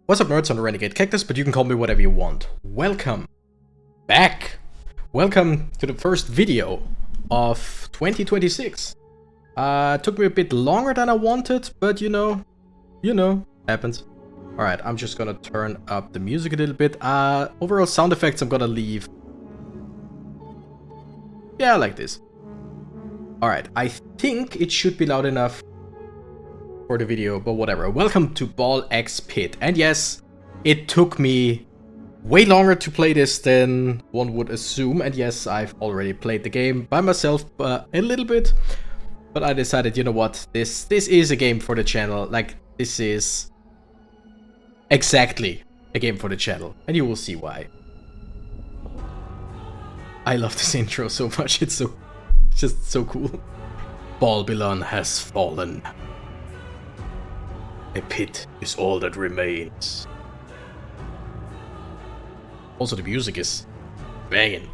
What's up, nerds? On the Renegade Cactus, but you can call me whatever you want. Welcome back. Welcome to the first video of 2026. Took me a bit longer than I wanted, but you know, happens. Alright, I'm just gonna turn up the music a little bit. Overall sound effects I'm gonna leave. Yeah, like this. Alright, I think it should be loud enough for the video, but whatever. Welcome to Ball X Pit. And yes, it took me way longer to play this than one would assume. And yes, I've already played the game by myself a little bit. But I decided, you know what, this is a game for the channel. Like, this is exactly a game for the channel. And you will see why. I love this intro so much. It's just so cool. Babylon has fallen. A pit is all that remains. Also, the music is banging.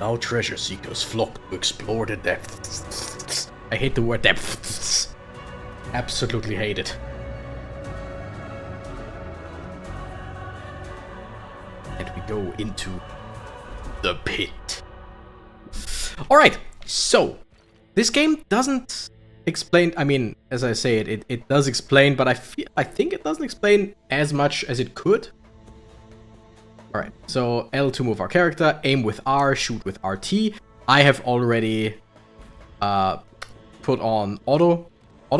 Now treasure seekers flock to explore the depths. I hate the word depths. Absolutely hate it. And we go into the pit. Alright, so this game doesn't explain. I mean, as I say it does explain, but I think it doesn't explain as much as it could. Alright, so L to move our character, aim with R, shoot with RT. I have already put on auto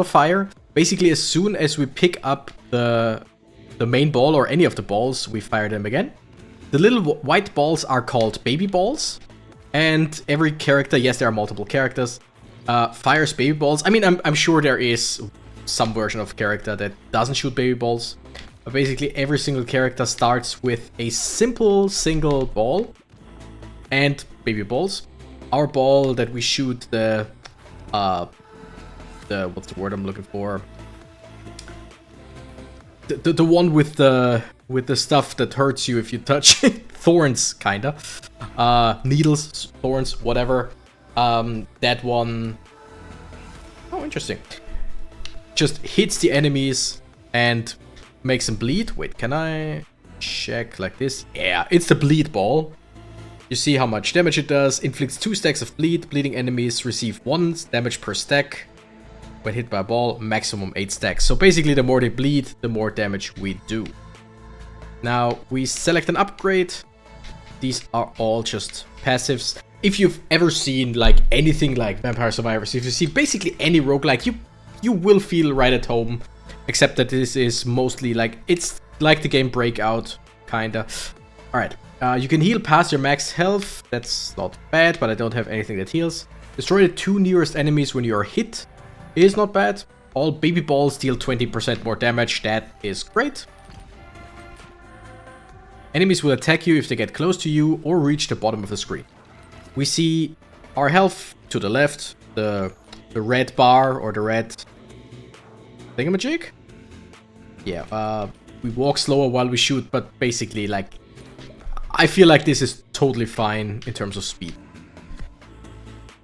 fire. Basically, as soon as we pick up the main ball or any of the balls, we fire them again. The little white balls are called baby balls. And every character, yes, there are multiple characters, fires baby balls. I mean, I'm sure there is some version of character that doesn't shoot baby balls. But basically, every single character starts with a simple single ball and baby balls. Our ball that we shoot the what's the word I'm looking for? The one with the stuff that hurts you if you touch it. Thorns, kinda. Needles, thorns, whatever. That one... Oh, interesting. Just hits the enemies and makes them bleed. Wait, can I check like this? Yeah, it's the bleed ball. You see how much damage it does. Inflicts 2 stacks of bleed. Bleeding enemies receive 1 damage per stack. When hit by a ball, maximum 8 stacks. So basically, the more they bleed, the more damage we do. Now, we select an upgrade. These are all just passives. If you've ever seen like anything like Vampire Survivors, if you see basically any roguelike, you will feel right at home. Except that this is mostly like, it's like the game Breakout, kinda. Alright, you can heal past your max health. That's not bad, but I don't have anything that heals. Destroy the 2 nearest enemies when you are hit. Is not bad. All baby balls deal 20% more damage. That is great. Enemies will attack you if they get close to you or reach the bottom of the screen. We see our health to the left, the red bar or the red thingamajig. Yeah, we walk slower while we shoot, but basically, like, I feel like this is totally fine in terms of speed.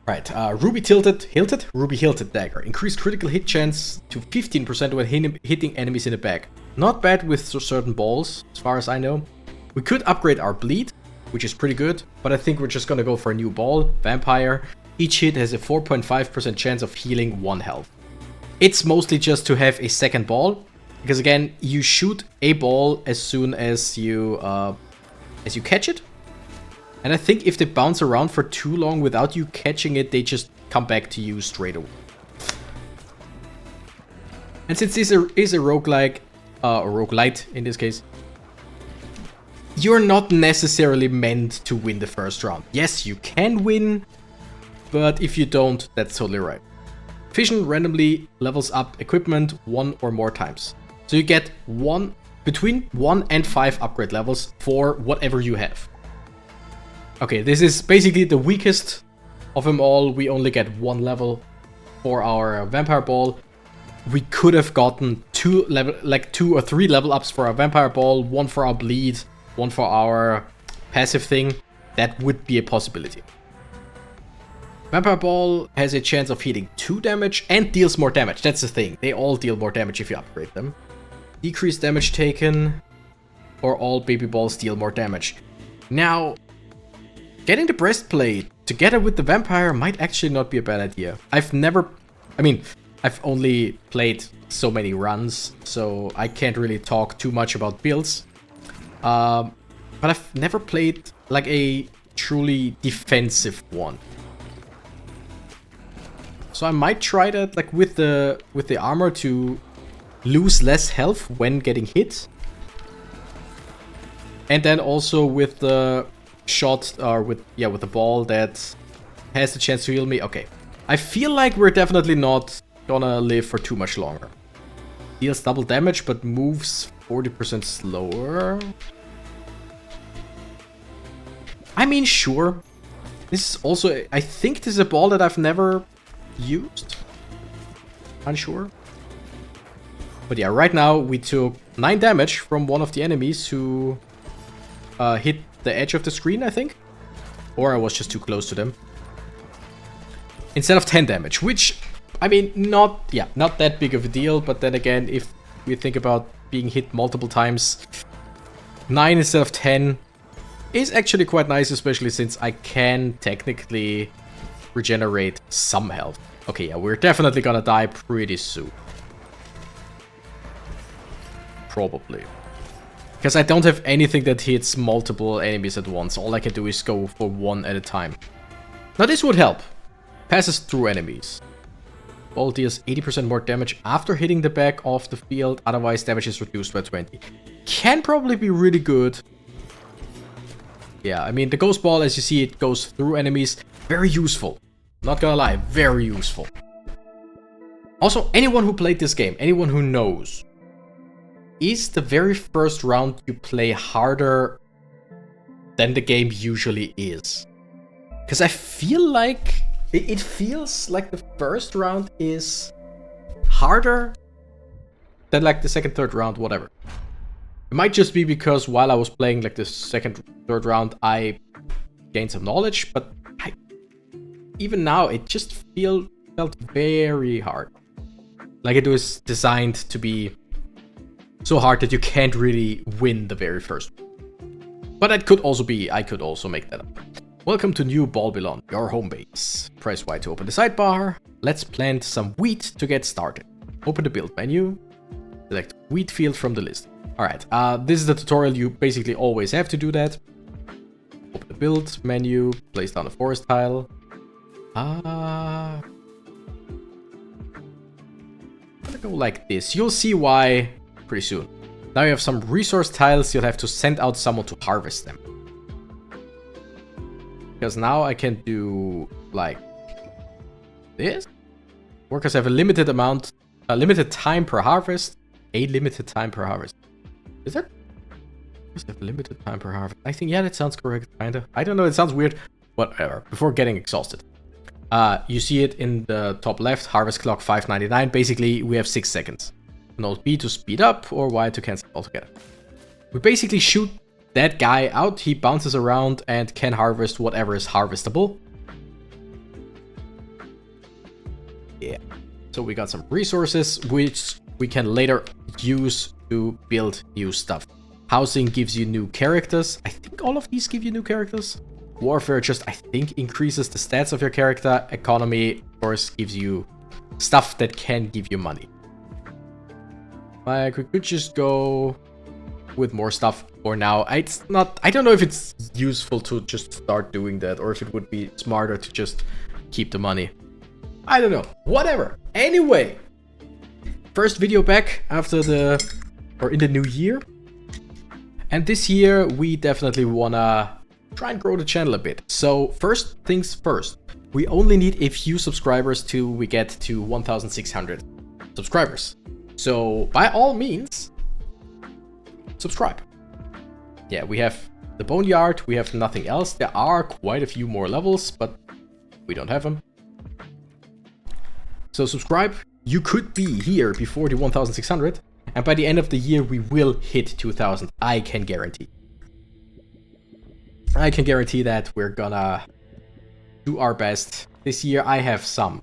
Right, Ruby Hilted Dagger. Increased critical hit chance to 15% when hitting enemies in the back. Not bad with certain balls, as far as I know. We could upgrade our bleed, which is pretty good, but I think we're just gonna go for a new ball, Vampire. Each hit has a 4.5% chance of healing 1 health. It's mostly just to have a second ball, because again, you shoot a ball as soon as you catch it. And I think if they bounce around for too long without you catching it, they just come back to you straight away. And since this is a roguelike, or roguelite in this case, you're not necessarily meant to win the first round. Yes, you can win, but if you don't, that's totally right. Fission randomly levels up equipment 1 or more times. So you get between 1 and 5 upgrade levels for whatever you have. Okay, this is basically the weakest of them all. We only get 1 level for our vampire ball. We could have gotten 2 or 3 level ups for our vampire ball, 1 for our bleed, 1 for our passive thing. That would be a possibility. Vampire Ball has a chance of hitting 2 damage and deals more damage. That's the thing. They all deal more damage if you upgrade them. Decreased damage taken, or all baby balls deal more damage. Now, getting the breastplate together with the vampire might actually not be a bad idea. I've only played so many runs, so I can't really talk too much about builds. But I've never played like a truly defensive one. So I might try that like with the armor to lose less health when getting hit. And then also with the shot or with the ball that has the chance to heal me. Okay. I feel like we're definitely not gonna live for too much longer. Deals double damage but moves 40% slower. I mean, sure. This is also, I think this is a ball that I've never used. Unsure. But yeah, right now we took 9 damage from one of the enemies who hit the edge of the screen, I think. Or I was just too close to them. Instead of 10 damage, which, I mean, not that big of a deal. But then again, if we think about being hit multiple times, 9 instead of 10 is actually quite nice, especially since I can technically regenerate some health. Okay, yeah, we're definitely gonna die pretty soon. Probably. Because I don't have anything that hits multiple enemies at once. All I can do is go for one at a time. Now this would help. Passes through enemies. Ball deals 80% more damage after hitting the back of the field. Otherwise, damage is reduced by 20. Can probably be really good. Yeah, I mean, the ghost ball, as you see, it goes through enemies. Very useful. Not gonna lie, very useful. Also, anyone who played this game, anyone who knows, is the very first round you play harder than the game usually is? Because I feel like it feels like the first round is harder than like the second, third round, whatever. It might just be because while I was playing like the second, third round, I gained some knowledge, but even now it just felt very hard. Like it was designed to be so hard that you can't really win the very first one. But it could also be, I could also make that up. Welcome to New Babylon, your home base. Press Y to open the sidebar. Let's plant some wheat to get started. Open the build menu. Select wheat field from the list. Alright, this is the tutorial. You basically always have to do that. Open the build menu. Place down a forest tile. I'm gonna go like this. You'll see why pretty soon. Now you have some resource tiles. You'll have to send out someone to harvest them. Because now I can do like this. Workers have a limited time per harvest. A limited time per harvest. Is that? Does have a limited time per harvest? I think, yeah, that sounds correct, kinda. I don't know, it sounds weird. Whatever. Before getting exhausted. You see it in the top left, harvest clock 599. Basically, we have 6 seconds. Hold B to speed up or Y to cancel altogether. We basically shoot that guy out. He bounces around and can harvest whatever is harvestable. Yeah. So we got some resources, which we can later use to build new stuff. Housing gives you new characters. I think all of these give you new characters. Warfare just, I think, increases the stats of your character. Economy, of course, gives you stuff that can give you money. Like, we could just go with more stuff for now. I don't know if it's useful to just start doing that, or if it would be smarter to just keep the money. I don't know. Whatever. Anyway, first video back after in the new year. And this year, we definitely wanna try and grow the channel a bit. So first things first, we only need a few subscribers till we get to 1,600 subscribers. So by all means, subscribe. Yeah, we have the boneyard, we have nothing else. There are quite a few more levels, but we don't have them. So subscribe. You could be here before the 1,600, and by the end of the year, we will hit 2,000. I can guarantee. I can guarantee that we're gonna do our best this year, I have some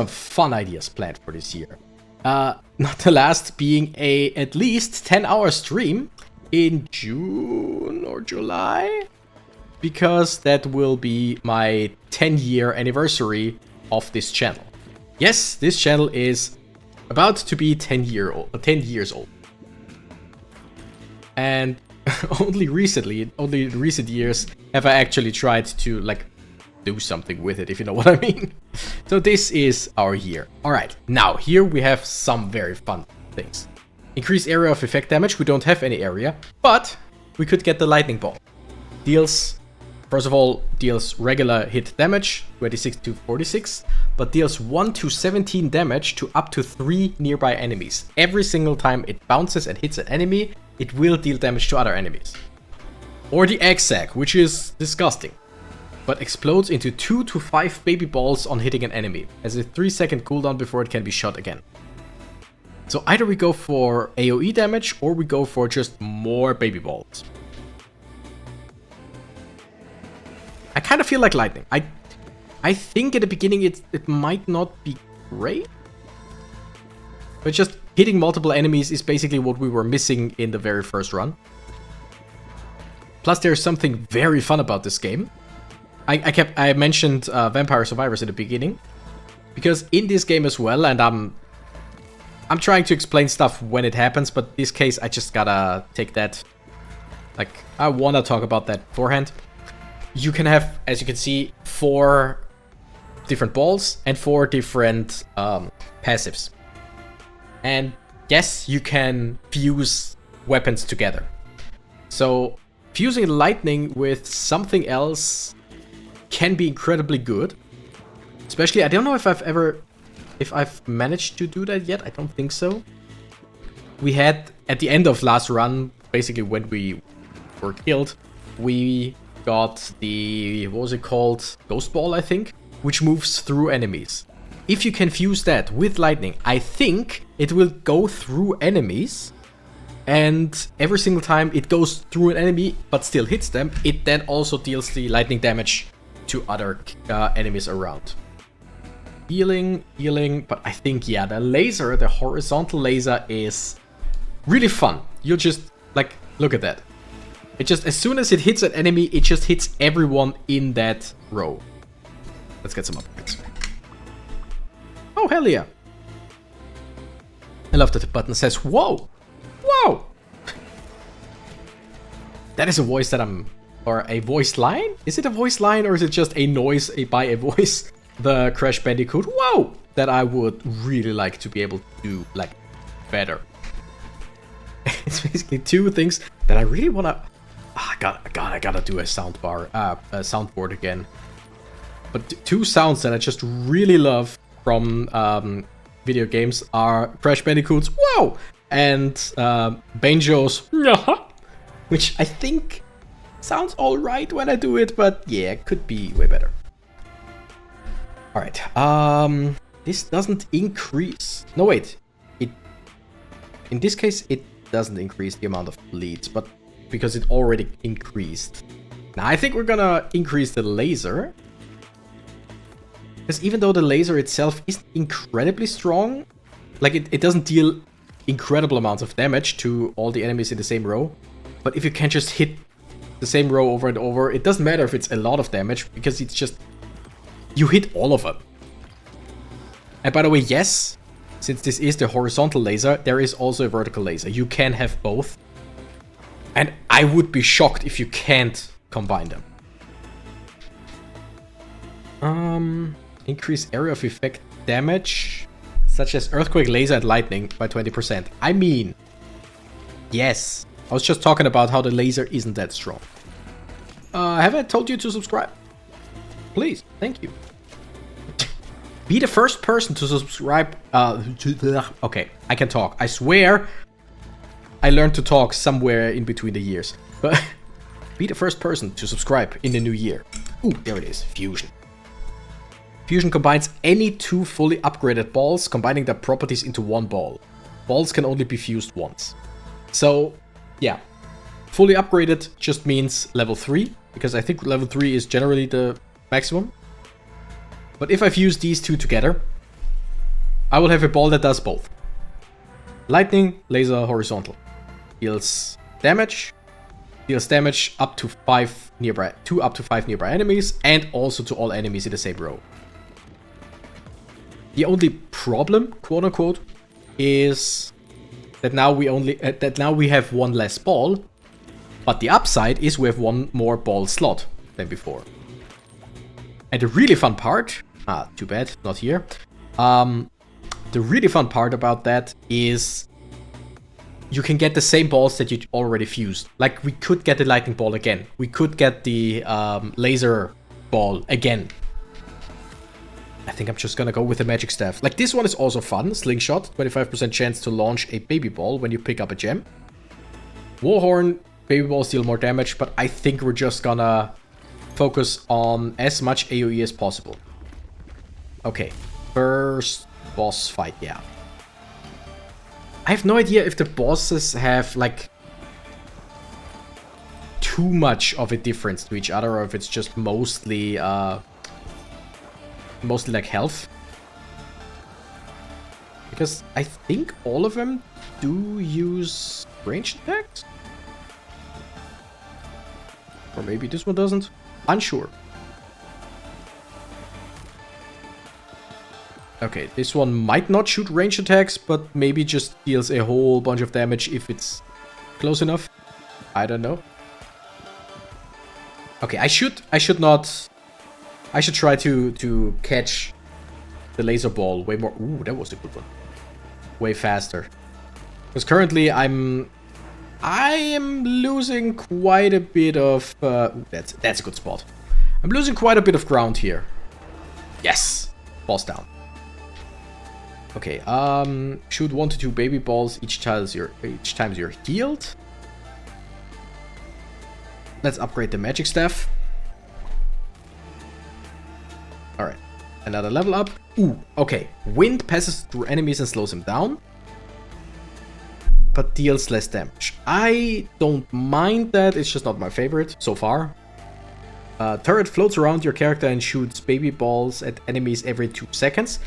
fun ideas planned for this year. Not the last being a at least 10-hour stream in June or July, because that will be my 10-year anniversary of this channel. Yes, this channel is about to be 10 years old. And only in recent years, have I actually tried to, like, do something with it, if you know what I mean. So this is our year. Alright, now here we have some very fun things. Increase area of effect damage. We don't have any area, but we could get the lightning ball. First of all, deals regular hit damage, 26 to 46, but deals 1 to 17 damage to up to 3 nearby enemies. Every single time it bounces and hits an enemy, it will deal damage to other enemies. Or the egg sack, which is disgusting, but explodes into 2 to 5 baby balls on hitting an enemy, as a 3-second cooldown before it can be shot again. So either we go for AoE damage, or we go for just more baby balls. I kind of feel like lightning. I think at the beginning it might not be great, but just hitting multiple enemies is basically what we were missing in the very first run. Plus there's something very fun about this game. I mentioned Vampire Survivors in the beginning, because in this game as well, and I'm trying to explain stuff when it happens, but in this case I just gotta take that, like, I wanna talk about that beforehand. You can have, as you can see, 4 different balls and 4 different passives. And yes, you can fuse weapons together. So fusing lightning with something else can be incredibly good. Especially, I don't know if I've managed to do that yet. I don't think so. We had, at the end of last run, basically when we were killed, we got the, what was it called? Ghost Ball, I think, which moves through enemies. If you can fuse that with lightning, I think it will go through enemies, and every single time it goes through an enemy but still hits them, it then also deals the lightning damage to other enemies around. Healing, but I think, yeah, the laser, the horizontal laser is really fun. You'll just, like, look at that. It just, as soon as it hits an enemy, it just hits everyone in that row. Let's get some upgrades. Oh, hell yeah. I love that the button says, whoa! Whoa! That is a voice that or a voice line? Is it a voice line, or is it just a noise by a voice? The Crash Bandicoot, whoa! That I would really like to be able to do, like, better. It's basically 2 things that I really wanna... I gotta do a soundboard again. But 2 sounds that I just really love from video games are Crash Bandicoot's "Whoa!" and Banjo's "Yaha!", which I think sounds alright when I do it, but yeah, it could be way better. Alright, this doesn't increase... No, wait. In this case, it doesn't increase the amount of bleeds, but because it already increased. Now, I think we're gonna increase the laser. Because even though the laser itself isn't incredibly strong, like, it doesn't deal incredible amounts of damage to all the enemies in the same row. But if you can just hit the same row over and over, it doesn't matter if it's a lot of damage, because it's just... you hit all of them. And by the way, yes, since this is the horizontal laser, there is also a vertical laser. You can have both. And I would be shocked if you can't combine them. Increase area of effect damage, such as earthquake, laser, and lightning by 20%. I mean, yes. I was just talking about how the laser isn't that strong. Have I told you to subscribe? Please, thank you. Be the first person to subscribe. Okay, I can talk. I swear I learned to talk somewhere in between the years. But be the first person to subscribe in the new year. Ooh, there it is. Fusion. Fusion combines any 2 fully upgraded balls, combining their properties into 1 ball. Balls can only be fused once. So, yeah. Fully upgraded just means level 3, because I think level 3 is generally the maximum. But if I fuse these two together, I will have a ball that does both. Lightning, laser, horizontal. Deals damage up to 5 nearby, 2 up to 5 nearby enemies, and also to all enemies in the same row. The only problem, quote unquote, is that now we have one less ball, but the upside is we have one more ball slot than before. And the really fun part, too bad, not here. The really fun part about that is you can get the same balls that you already fused. Like, we could get the lightning ball again. We could get the laser ball again. I think I'm just gonna go with the magic staff. Like, this one is also fun. Slingshot, 25% chance to launch a baby ball when you pick up a gem. Warhorn, baby balls deal more damage, but I think we're just gonna focus on as much AoE as possible. Okay, first boss fight, yeah. I have no idea if the bosses have, like, too much of a difference to each other, or if it's just mostly like health. Because I think all of them do use ranged attacks? Or maybe this one doesn't? Unsure. Okay, this one might not shoot range attacks, but maybe just deals a whole bunch of damage if it's close enough. I don't know. Okay, I should try to catch the laser ball way more. Ooh, that was a good one. Way faster. Because currently I am losing quite a bit of that's a good spot. I'm losing quite a bit of ground here. Yes! Boss down. Okay, shoot 1 to 2 baby balls each time you're healed. Let's upgrade the magic staff. Alright, another level up. Ooh, okay. Wind passes through enemies and slows them down, but deals less damage. I don't mind that, it's just not my favorite so far. Turret floats around your character and shoots baby balls at enemies every 2 seconds.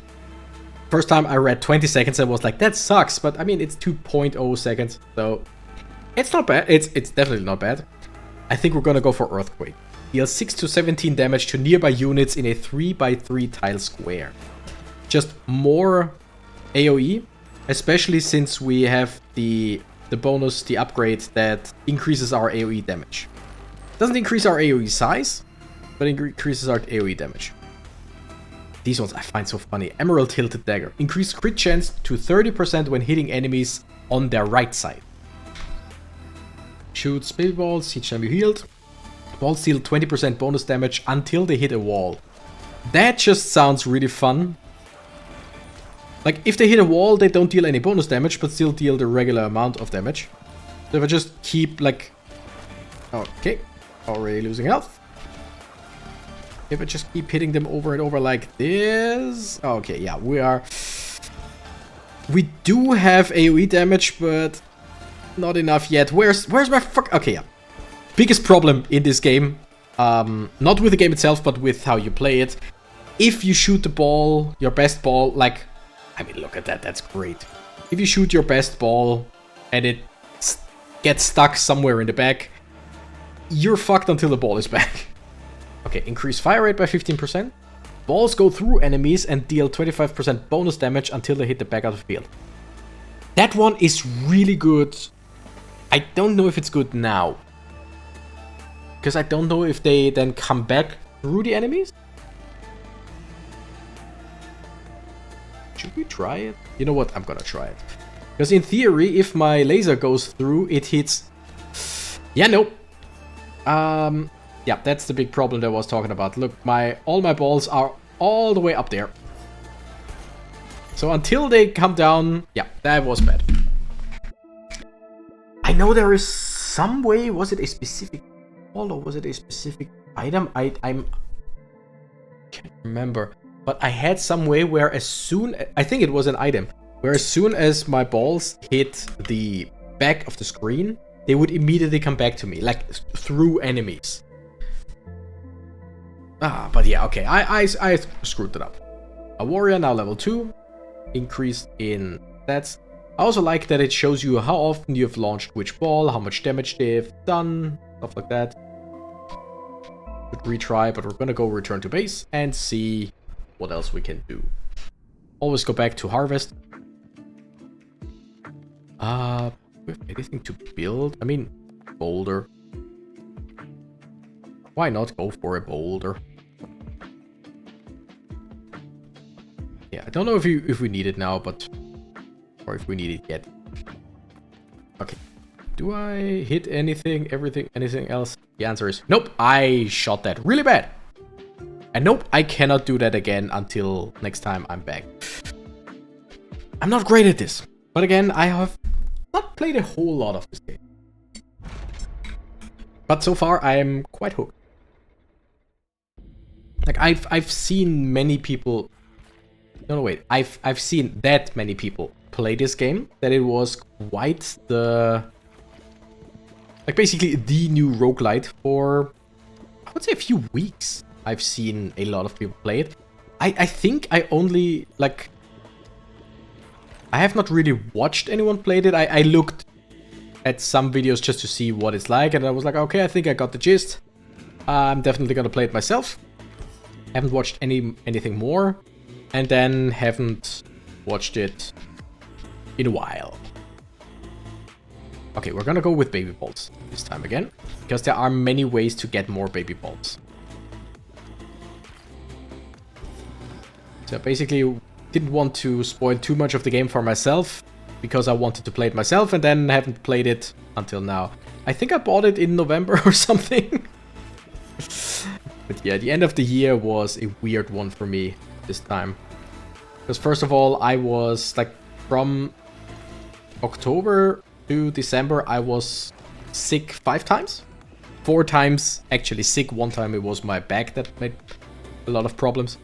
First time I read 20 seconds, I was like, that sucks, but I mean, it's 2.0 seconds, so it's not bad. It's definitely not bad. I think we're gonna go for Earthquake. Deals 6 to 17 damage to nearby units in a 3x3 tile square. Just more AoE, especially since we have the bonus, the upgrade that increases our AoE damage. Doesn't increase our AoE size, but increases our AoE damage. These ones I find so funny. Emerald Hilted Dagger. Increase crit chance to 30% when hitting enemies on their right side. Shoots baby balls each time you healed. Balls deal 20% bonus damage until they hit a wall. That just sounds really fun. Like, if they hit a wall, they don't deal any bonus damage, but still deal the regular amount of damage. So if I just keep, like... Okay, already losing health. If I just keep hitting them over and over like this... Okay, yeah, we do have AoE damage, but not enough yet. Where's my fuck... Okay, yeah. Biggest problem in this game, not with the game itself, but with how you play it. If you shoot the ball, your best ball, like... I mean, look at that, that's great. If you shoot your best ball and it gets stuck somewhere in the back, you're fucked until the ball is back. Okay, increase fire rate by 15%. Balls go through enemies and deal 25% bonus damage until they hit the back of the field. That one is really good. I don't know if it's good now, because I don't know if they then come back through the enemies. Should we try it? You know what? I'm gonna try it. Because in theory, if my laser goes through, it hits... Yeah, nope. Yeah, that's the big problem that I was talking about. Look, all my balls are all the way up there. So until they come down... Yeah, that was bad. I know there is some way... Was it a specific ball or was it a specific item? I can't remember. But I had some way where as soon... I think it was an item. Where as soon as my balls hit the back of the screen, they would immediately come back to me. Like, through enemies. But yeah, okay, I screwed it up. A warrior, now level 2. Increased in stats. I also like that it shows you how often you've launched which ball, how much damage they've done, stuff like that. Could retry, but we're gonna go return to base and see what else we can do. Always go back to harvest. Do we have anything to build? I mean, boulder. Why not go for a boulder? Yeah, I don't know if we need it now, but or if we need it yet. Okay. Do I hit anything, anything else? The answer is nope. I shot that really bad. And nope, I cannot do that again until next time I'm back. I'm not great at this. But again, I have not played a whole lot of this game. But so far, I am quite hooked. Like, I've seen many people... No, wait. I've seen that many people play this game, that it was quite the... Like, basically the new roguelite for, I would say, a few weeks. I've seen a lot of people play it. I think I only, like... I have not really watched anyone play it. I looked at some videos just to see what it's like, and I was like, okay, I think I got the gist. I'm definitely gonna play it myself. Haven't watched anything more, and then haven't watched it in a while. Okay, we're gonna go with baby balls this time again, because there are many ways to get more baby balls. So basically, didn't want to spoil too much of the game for myself, because I wanted to play it myself, and then haven't played it until now. I think I bought it in November or something. But yeah, the end of the year was a weird one for me this time. Because first of all, I was like, from October to December, I was sick 5 times. 4 times actually sick. 1 time it was my back that made a lot of problems.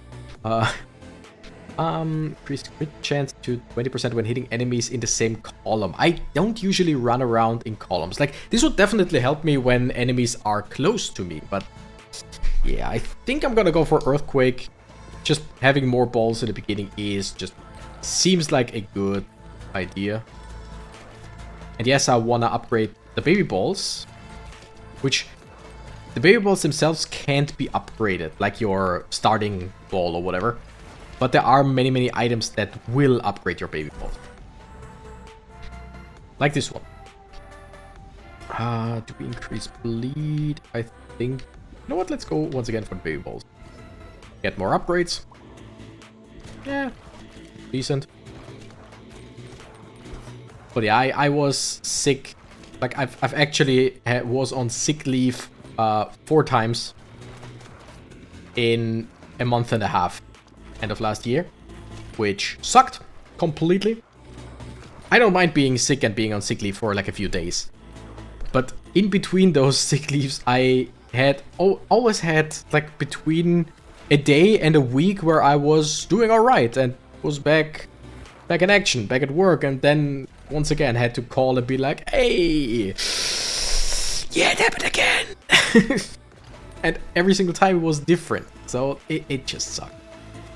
Increased crit chance to 20% when hitting enemies in the same column. I don't usually run around in columns. Like, this would definitely help me when enemies are close to me, but yeah, I think I'm gonna go for Earthquake. Just having more balls in the beginning seems like a good idea. And yes, I wanna upgrade the baby balls, which the baby balls themselves can't be upgraded, like your starting ball or whatever. But there are many items that will upgrade your baby balls. Like this one. Do we increase bleed? I think... You know what? Let's go once again for the baby balls. Get more upgrades. Yeah. Decent. But yeah, I was sick. Like, I've actually was on sick leave 4 times in a month and a half. End of last year, which sucked completely. I don't mind being sick and being on sick leave for like a few days, but in between those sick leaves, I had always had like between a day and a week where I was doing all right and was back in action, back at work, and then once again had to call and be like, hey, yeah, it happened again. And every single time it was different, so it just sucked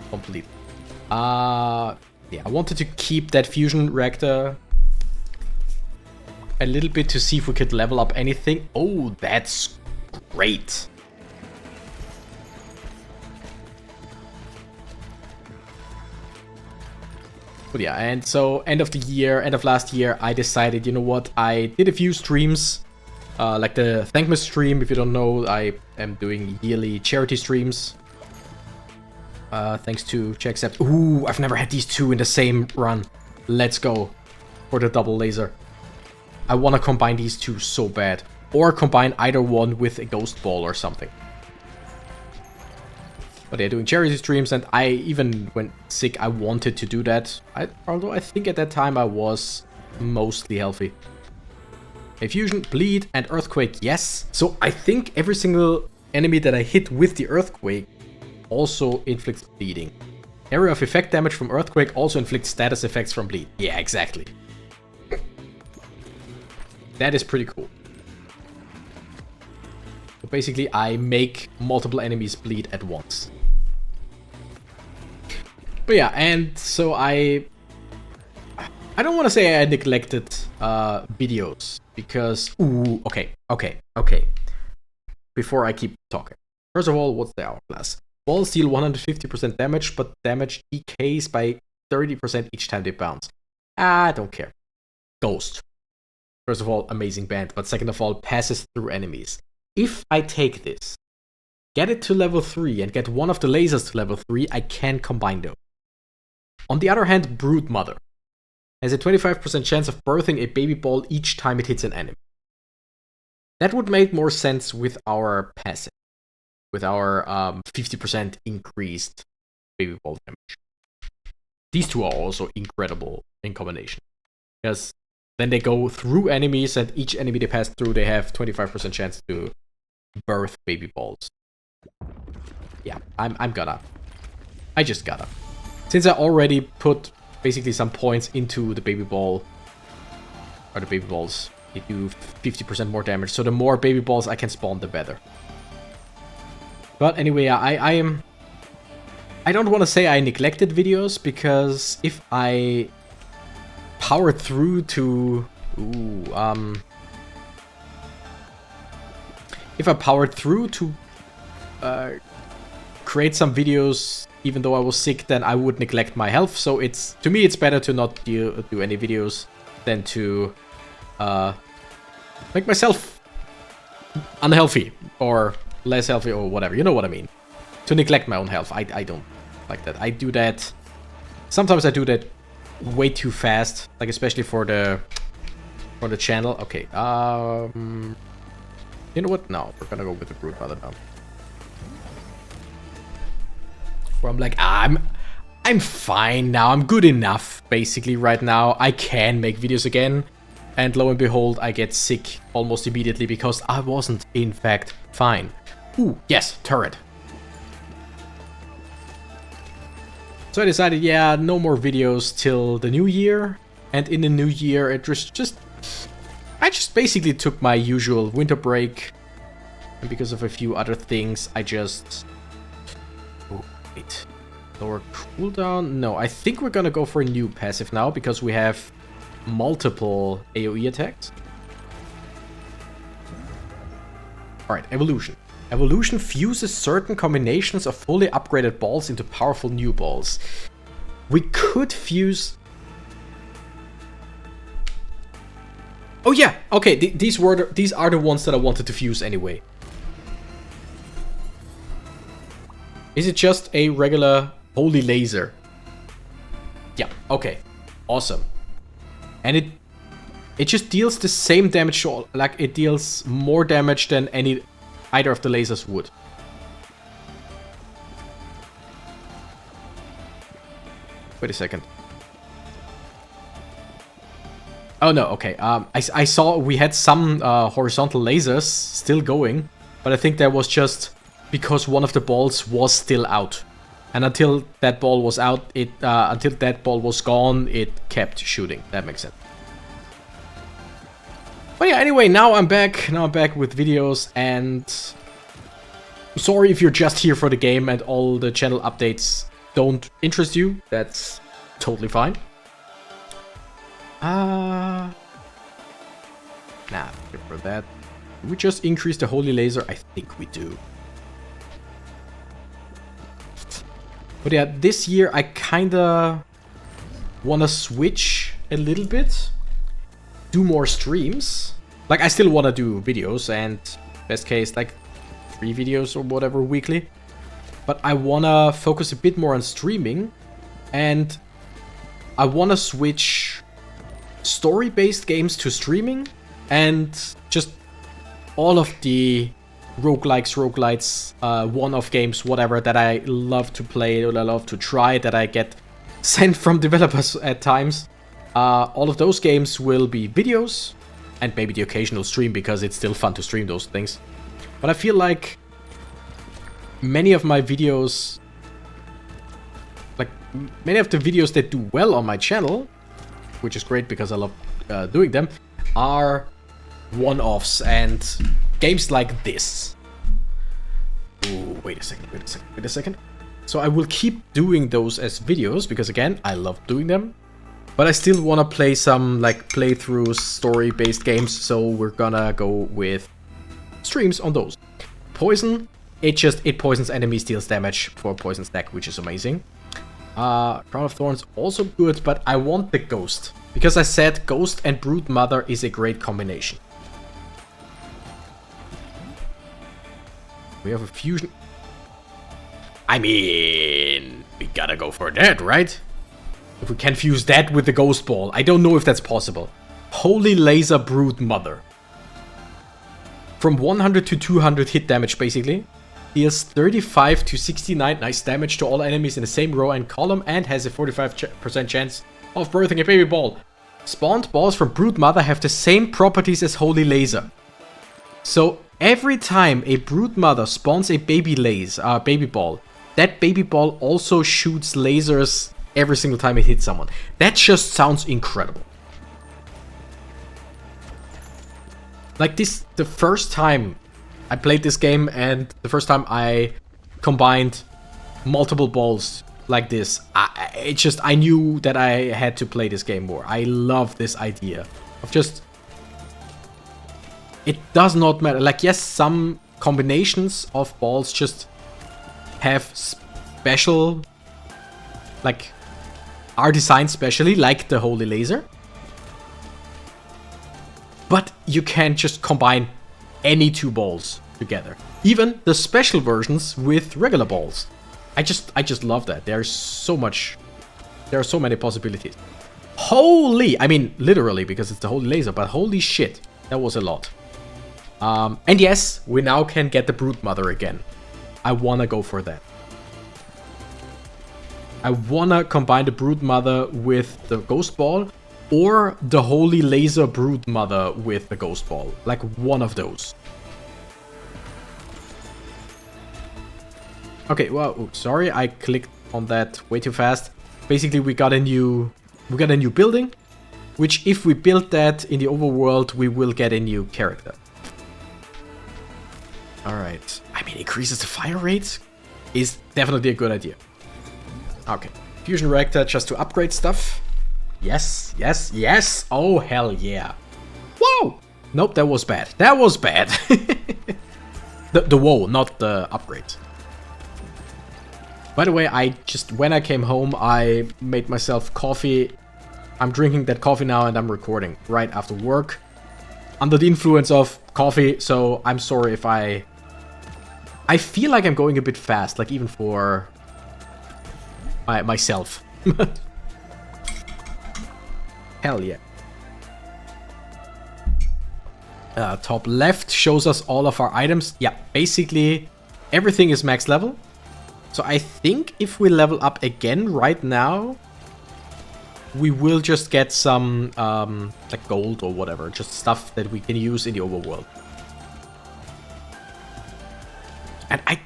completely. Yeah, I wanted to keep that fusion reactor a little bit to see if we could level up anything. Oh, that's great. But yeah, and so end of last year, I decided, you know what, I did a few streams, like the Thankmas stream. If you don't know, I am doing yearly charity streams. Thanks to Checkcept. Ooh, I've never had these 2 in the same run. Let's go for the double laser. I want to combine these 2 so bad. Or combine either one with a ghost ball or something. But they're doing charity streams, and I even when sick, I wanted to do that. Although I think at that time I was mostly healthy. A fusion, bleed, and earthquake, yes. So I think every single enemy that I hit with the earthquake also inflicts bleeding. Area of effect damage from earthquake also inflicts status effects from bleed. Yeah, exactly. That is pretty cool. So basically, I make multiple enemies bleed at once. But yeah, and so I don't want to say I neglected videos because okay. Before I keep talking, first of all, what's the hourglass? Balls deal 150% damage, but damage decays by 30% each time they bounce. I don't care. Ghost. First of all, amazing band, but second of all, passes through enemies. If I take this, get it to level 3, and get one of the lasers to level 3, I can combine them. On the other hand, Broodmother has a 25% chance of birthing a baby ball each time it hits an enemy. That would make more sense with our passive, with our 50% increased baby ball damage. These two are also incredible in combination, because then they go through enemies, and each enemy they pass through, they have 25% chance to birth baby balls. Yeah, I just gotta. Since I already put basically some points into the baby ball, or the baby balls, they do 50% more damage. So the more baby balls I can spawn, the better. But anyway, I don't want to say I neglected videos, because if I powered through to create some videos even though I was sick, then I would neglect my health. So to me it's better to not do any videos than to make myself unhealthy or less healthy or whatever, you know what I mean. To neglect my own health, I don't like that. I do that, sometimes I do that way too fast, like especially for the channel. Okay, you know what? No, we're gonna go with the Broodmother now. Where I'm like, I'm fine now. I'm good enough, basically, right now. I can make videos again. And lo and behold, I get sick almost immediately because I wasn't, in fact, fine. Ooh, yes, turret. So I decided, yeah, no more videos till the new year. And in the new year, I just basically took my usual winter break. And because of a few other things, I just... Oh, wait. Lower cooldown? No, I think we're gonna go for a new passive now, because we have multiple AoE attacks. Alright, evolution. Evolution fuses certain combinations of fully upgraded balls into powerful new balls. We could fuse... Oh yeah, okay, these are the ones that I wanted to fuse anyway. Is it just a regular holy laser? Yeah, okay. Awesome. And it just deals the same damage, like it deals more damage than either of the lasers would. Wait a second. Oh no, okay. I saw we had some horizontal lasers still going, but I think that was just because one of the balls was still out. And until that ball was out, until that ball was gone, it kept shooting. That makes sense. But yeah, anyway, now I'm back. Now I'm back with videos, and sorry if you're just here for the game and all the channel updates don't interest you. That's totally fine. Nah, for that. Did we just increase the holy laser? I think we do. But yeah, this year I kinda wanna switch a little bit. Do more streams. Like, I still wanna do videos, and best case, like 3 videos or whatever weekly. But I wanna focus a bit more on streaming, and I wanna switch story-based games to streaming, and just all of the roguelites, one-off games, whatever, that I love to play or I love to try, that I get sent from developers at times. All of those games will be videos, and maybe the occasional stream, because it's still fun to stream those things. But I feel like many of my videos, like many of the videos that do well on my channel, which is great because I love doing them, are one-offs and games like this. Ooh, wait a second. So I will keep doing those as videos, because again, I love doing them. But I still want to play some, like, playthrough story-based games, so we're gonna go with streams on those. Poison, it poisons enemies, deals damage for a poison stack, which is amazing. Crown of Thorns, also good, but I want the Ghost. Because I said Ghost and Brood Mother is a great combination. We have a fusion. I mean, we gotta go for that, right? If we can fuse that with the Ghost Ball. I don't know if that's possible. Holy Laser Brood Mother. From 100 to 200 hit damage, basically. Deals 35 to 69 nice damage to all enemies in the same row and column, and has a 45% chance of birthing a baby ball. Spawned balls from Brood Mother have the same properties as Holy Laser. So every time a Brood Mother spawns a baby ball, that baby ball also shoots lasers every single time it hits someone. That just sounds incredible. Like this, the first time I played this game and the first time I combined multiple balls like this, I knew that I had to play this game more. I love this idea of just... It does not matter. Like, yes, some combinations of balls just have special... Like, are designed specially, like the Holy Laser. But you can just combine any two balls together. Even the special versions with regular balls. I just love that. There are so many possibilities. Holy, I mean literally, because it's the Holy Laser, but holy shit, that was a lot. And yes, we now can get the Brood Mother again. I wanna go for that. I wanna combine the Brood Mother with the Ghost Ball, or the Holy Laser Brood Mother with the Ghost Ball. Like one of those. Okay, well, oops, sorry, I clicked on that way too fast. Basically, we got a new building, which if we build that in the overworld, we will get a new character. Alright. I mean, increases the fire rate is definitely a good idea. Okay. Fusion reactor just to upgrade stuff. Yes, yes, yes. Oh, hell yeah. Whoa! Nope, that was bad. That was bad. the whoa, not the upgrade. By the way, when I came home, I made myself coffee. I'm drinking that coffee now and I'm recording right after work. Under the influence of coffee, so I'm sorry if I feel like I'm going a bit fast, like even for myself. Hell yeah. Top left shows us all of our items. Yeah, basically everything is max level. So I think if we level up again right now, we will just get some like gold or whatever, just stuff that we can use in the overworld. And I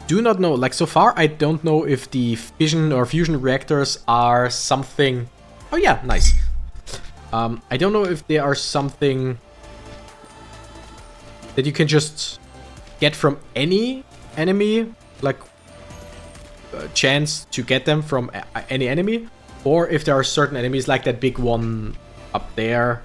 do not know, like so far I don't know if the fission or fusion reactors are something... Oh yeah, nice. I don't know if they are something that you can just get from any enemy, like a chance to get them from any enemy, or if there are certain enemies like that big one up there,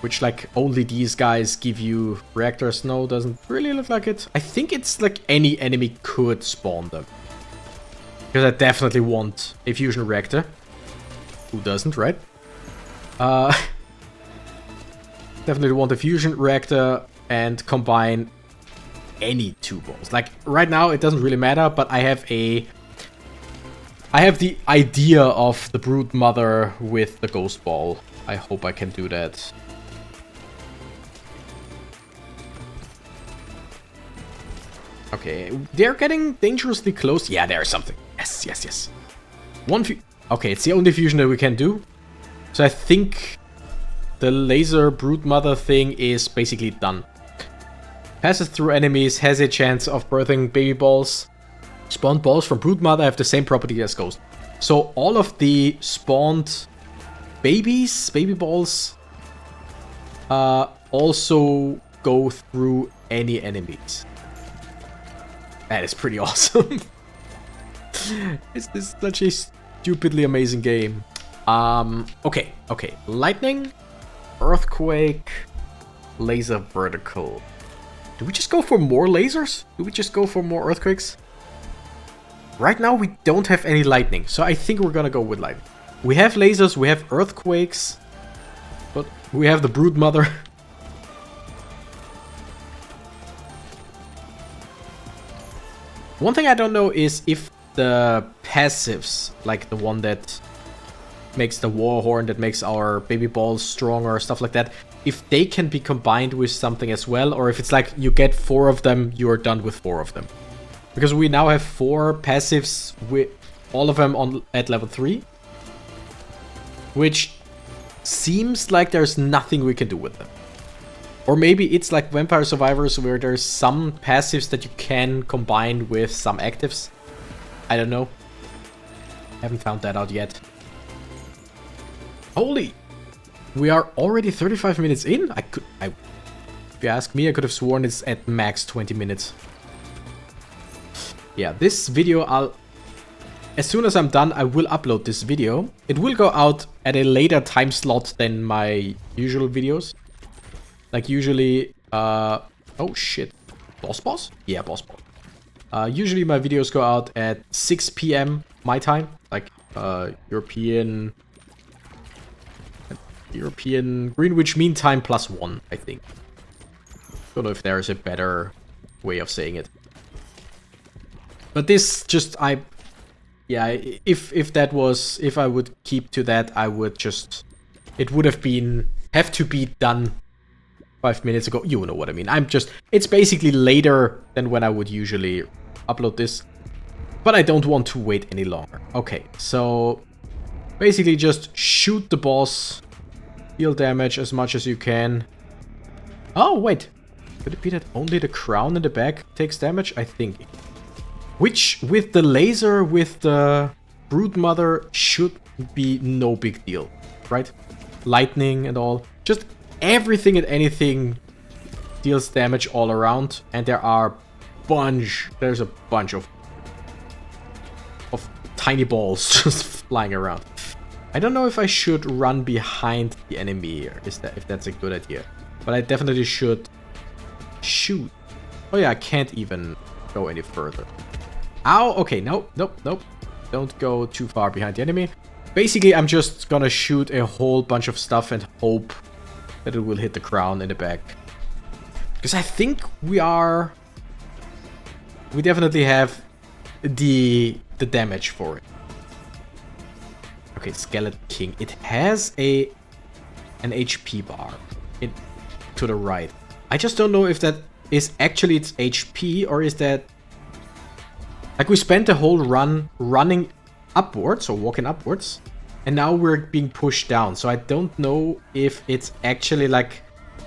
which like only these guys give you reactors. No, doesn't really look like it. I think it's like any enemy could spawn them, because I definitely want a fusion reactor. Who doesn't, right? Definitely want a fusion reactor and combine any two balls. Like right now it doesn't really matter, but I have the idea of the Brood Mother with the Ghost Ball. I hope I can do that. Okay, they're getting dangerously close. Yeah, there's something. Yes, yes, yes. Okay, it's the only fusion that we can do. So I think the laser Brood Mother thing is basically done. Passes through enemies, has a chance of birthing baby balls. Spawned balls from Brood Mother have the same property as Ghost. So all of the spawned baby balls, also go through any enemies. That is pretty awesome. It's this such a stupidly amazing game. Okay. Lightning, earthquake, laser, vertical. Do we just go for more lasers? Do we just go for more earthquakes? Right now we don't have any lightning, so I think we're gonna go with lightning. We have lasers, we have earthquakes, but we have the brood mother. One thing I don't know is if the passives, like the one that makes the war horn, that makes our baby balls stronger, stuff like that, if they can be combined with something as well, or if it's like you get 4 of them, you're done with 4 of them. Because we now have 4 passives, with all of them at level 3. Which seems like there's nothing we can do with them. Or maybe it's like Vampire Survivors, where there's some passives that you can combine with some actives. I don't know. Haven't found that out yet. Holy! We are already 35 minutes in? If you ask me, I could have sworn it's at max 20 minutes. Yeah, this video, as soon as I'm done, I will upload this video. It will go out at a later time slot than my usual videos. Like usually, oh shit. Boss? Yeah, boss. Usually my videos go out at 6 PM my time. Like, European Greenwich Mean Time +1, I think. Don't know if there's a better way of saying it. But this just, if I would keep to that, I would just, it would have to be done 5 minutes ago. You know what I mean. It's basically later than when I would usually upload this. But I don't want to wait any longer. Okay, so basically just shoot the boss, deal damage as much as you can. Oh, wait. Could it be that only the crown in the back takes damage? I think. Which, with the laser, with the brood mother, should be no big deal, right? Lightning and all. Just everything and anything deals damage all around. And there's a bunch of tiny balls just flying around. I don't know if I should run behind the enemy here, if that's a good idea. But I definitely should shoot. Oh yeah, I can't even go any further. Ow, okay, nope. Don't go too far behind the enemy. Basically, I'm just gonna shoot a whole bunch of stuff and hope that it will hit the crown in the back. Because I think we definitely have the damage for it. Okay, Skeleton King. It has an HP bar to the right. I just don't know if that is actually its HP, or is that... Like, we spent the whole run running upwards, or walking upwards, and now we're being pushed down. So I don't know if it's actually like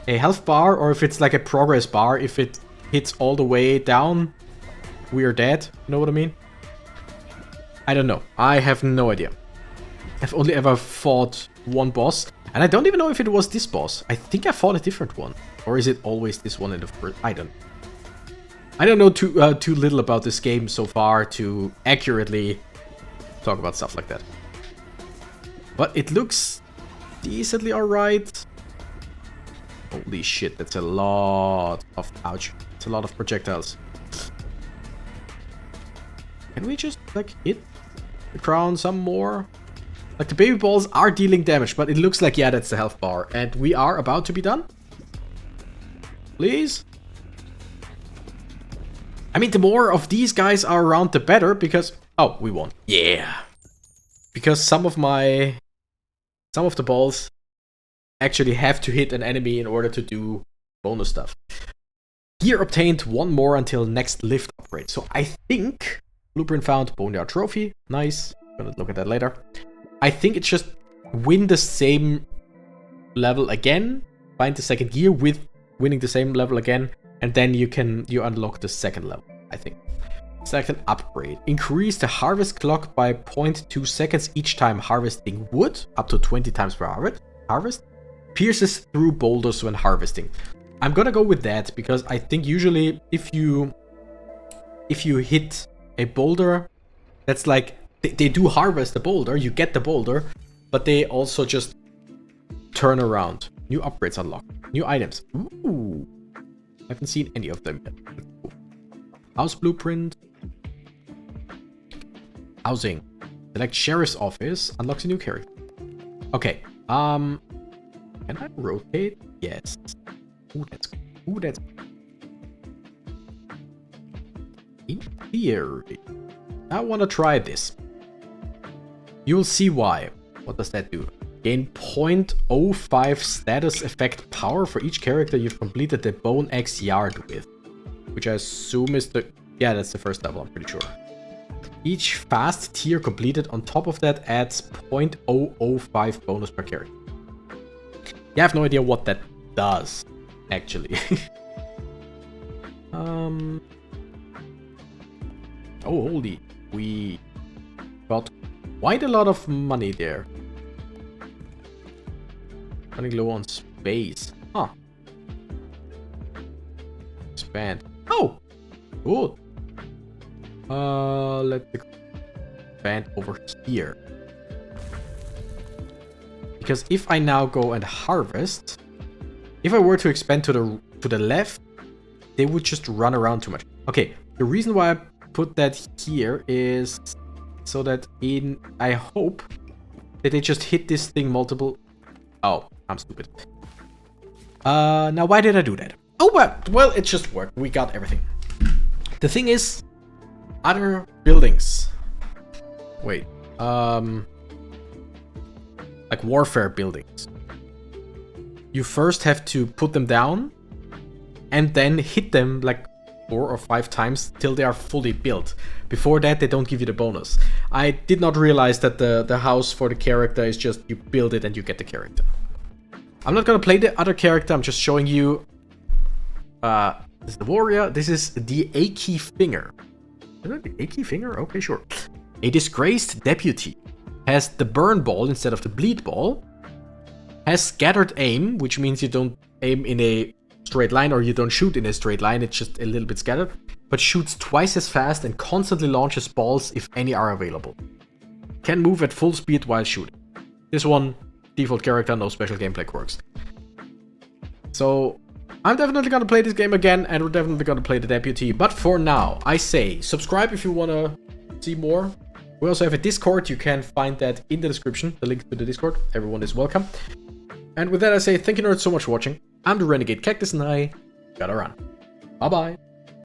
a health bar, or if it's like a progress bar. If it hits all the way down, we're dead. You know what I mean? I don't know. I have no idea. I've only ever fought one boss, and I don't even know if it was this boss. I think I fought a different one. Or is it always this one in the first? I don't know too little about this game so far to accurately talk about stuff like that. But it looks decently alright. Holy shit, that's a lot of... Ouch. It's a lot of projectiles. Can we just, like, hit the crown some more? Like, the baby balls are dealing damage, but it looks like, yeah, that's the health bar. And we are about to be done. Please? I mean, the more of these guys are around, the better, because... Oh, we won. Yeah. Because some of the balls actually have to hit an enemy in order to do bonus stuff. Gear obtained, 1 more until next lift upgrade. So I think... Blueprint found, Boneyard Trophy. Nice. Gonna look at that later. I think it's just win the same level again. Find the second gear with winning the same level again. And then you unlock the second level, I think. Second upgrade. Increase the harvest clock by 0.2 seconds each time harvesting wood. Up to 20 times per harvest. Pierces through boulders when harvesting. I'm gonna go with that because I think usually if you if you hit a boulder, that's like, they do harvest the boulder, you get the boulder, but they also just turn around. New upgrades unlocked. New items. Ooh. Haven't seen any of them yet. Cool. House blueprint. Housing. Select sheriff's office. Unlocks a new character. Okay. Can I rotate? Yes. Ooh, that's good. Ooh, that's good. In theory, I want to try this. You'll see why. What does that do? Gain 0.05 status effect power for each character you've completed the Bone Axe Yard with. Which I assume is the... Yeah, that's the first level, I'm pretty sure. Each fast tier completed on top of that adds 0.005 bonus per character. Yeah, I have no idea what that does, actually. Oh, holy. We got quite a lot of money there. Running low on space. Huh. Expand. Oh! Cool. Let's expand over here. Because if I now go and harvest, if I were to expand to the left, they would just run around too much. Okay, the reason why I put that here is so that I hope that they just hit this thing multiple... Oh, I'm stupid. Now why did I do that? Oh, well, it just worked. We got everything. The thing is, other buildings. Wait, like warfare buildings. You first have to put them down and then hit them like 4 or 5 times till they are fully built. Before that, they don't give you the bonus. I did not realize that the house for the character is just you build it and you get the character. I'm not gonna play the other character, I'm just showing you. This is the warrior, this is the achy finger. Is that the achy finger? Okay, sure. A disgraced deputy. Has the burn ball instead of the bleed ball. Has scattered aim, which means you don't aim in a straight line or you don't shoot in a straight line, it's just a little bit scattered. But shoots twice as fast and constantly launches balls if any are available. Can move at full speed while shooting. This one, default character, no special gameplay quirks. So, I'm definitely gonna play this game again and we're definitely gonna play the deputy. But for now, I say, subscribe if you wanna see more. We also have a Discord, you can find that in the description, the link to the Discord. Everyone is welcome. And with that I say, thank you nerds so much for watching. I'm the Renegade Cactus and I gotta run. Bye bye.